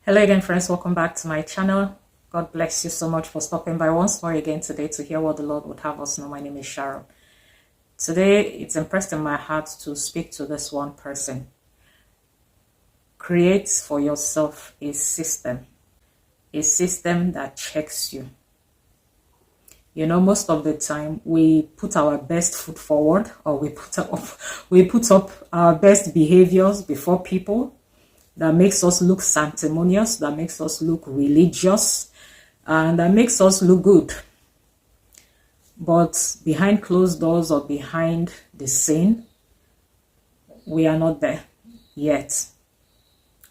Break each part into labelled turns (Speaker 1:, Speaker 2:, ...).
Speaker 1: Hello again, friends. Welcome back to my channel. God bless you so much for stopping by once more again today to hear what the Lord would have us know. My name is Sharon. Today, it's impressed in my heart to speak to this one person. Create for yourself a system that checks you. You know, most of the time we put our best foot forward, or we put up our best behaviors before people. That makes us look sanctimonious, that makes us look religious, and that makes us look good. But behind closed doors or behind the scene, we are not there yet.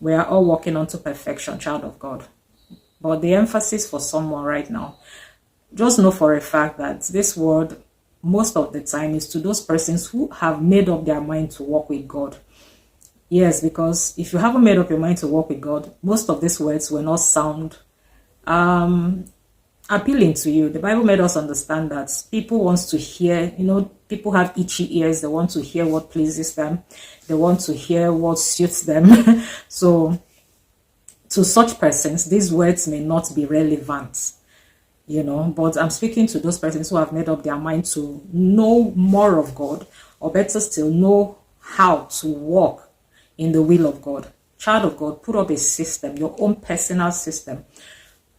Speaker 1: We are all walking on to perfection, child of God. But the emphasis for someone right now, just know for a fact that this word, most of the time, is to those persons who have made up their mind to walk with God. Yes, because if you haven't made up your mind to walk with God, most of these words will not sound appealing to you. The Bible made us understand that people want to hear, people have itchy ears. They want to hear what pleases them. They want to hear what suits them. So to such persons, these words may not be relevant, but I'm speaking to those persons who have made up their mind to know more of God, or better still, know how to walk in the will of God. Child of God, put up a system, your own personal system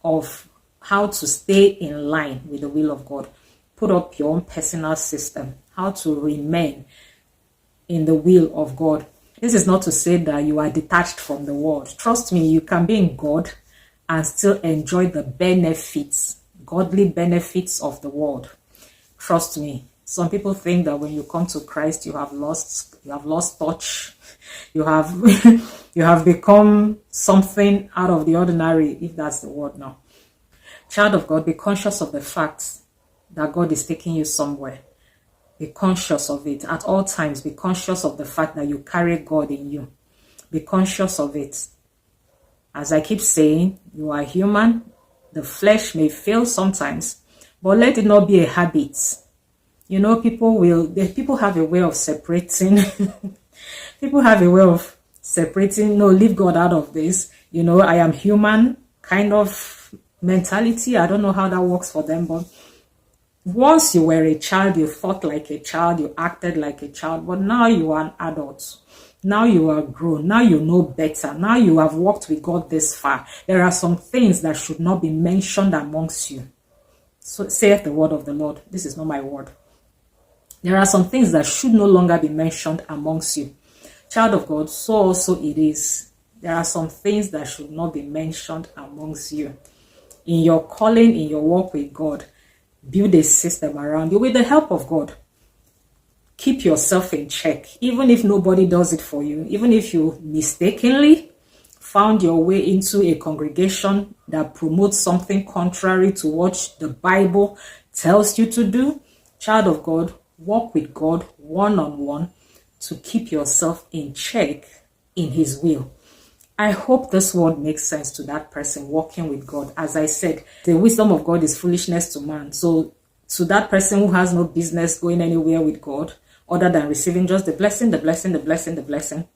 Speaker 1: of how to stay in line with the will of God. Put up your own personal system, how to remain in the will of God. This is not to say that you are detached from the world. Trust me, you can be in God and still enjoy the benefits, godly benefits of the world. Trust me. Some people think that when you come to Christ, you have lost touch. You have become something out of the ordinary, if that's the word now. Child of God, be conscious of the fact that God is taking you somewhere. Be conscious of it at all times. Be conscious of the fact that you carry God in you. Be conscious of it. As I keep saying, you are human. The flesh may fail sometimes, but let it not be a habit. People have a way of separating. People have a way of separating. No, leave God out of this. I am human kind of mentality. I don't know how that works for them, but once you were a child, you thought like a child, you acted like a child, but now you are an adult. Now you are grown. Now you know better. Now you have walked with God this far. There are some things that should not be mentioned amongst you. So saith the word of the Lord. This is not my word. There are some things that should no longer be mentioned amongst you. Child of God, so also it is. There are some things that should not be mentioned amongst you. In your calling, in your walk with God, build a system around you with the help of God. Keep yourself in check, even if nobody does it for you. Even if you mistakenly found your way into a congregation that promotes something contrary to what the Bible tells you to do. Child of God, walk with God one-on-one to keep yourself in check in His will. I hope this word makes sense to that person walking with God. As I said, the wisdom of God is foolishness to man. So to that person who has no business going anywhere with God other than receiving just the blessing, the blessing, the blessing, the blessing,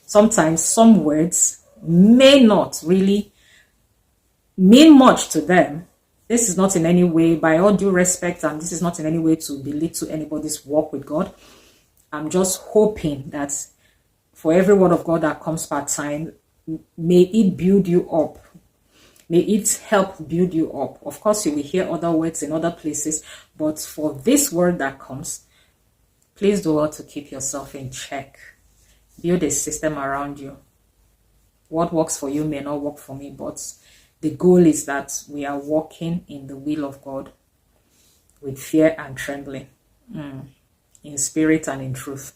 Speaker 1: sometimes some words may not really mean much to them. This is not in any way, by all due respect, and this is not in any way to belittle anybody's walk with God. I'm just hoping that for every word of God that comes part time, may it build you up. May it help build you up. Of course, you will hear other words in other places, but for this word that comes, please do well to keep yourself in check. Build a system around you. What works for you may not work for me, but the goal is that we are walking in the will of God with fear and trembling, in spirit and in truth.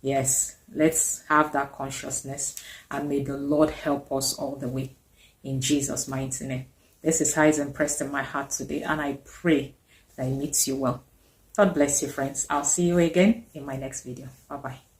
Speaker 1: Yes, let's have that consciousness, and may the Lord help us all the way in Jesus' mighty name. This is how it's impressed in my heart today, and I pray that it meets you well. God bless you, friends. I'll see you again in my next video. Bye-bye.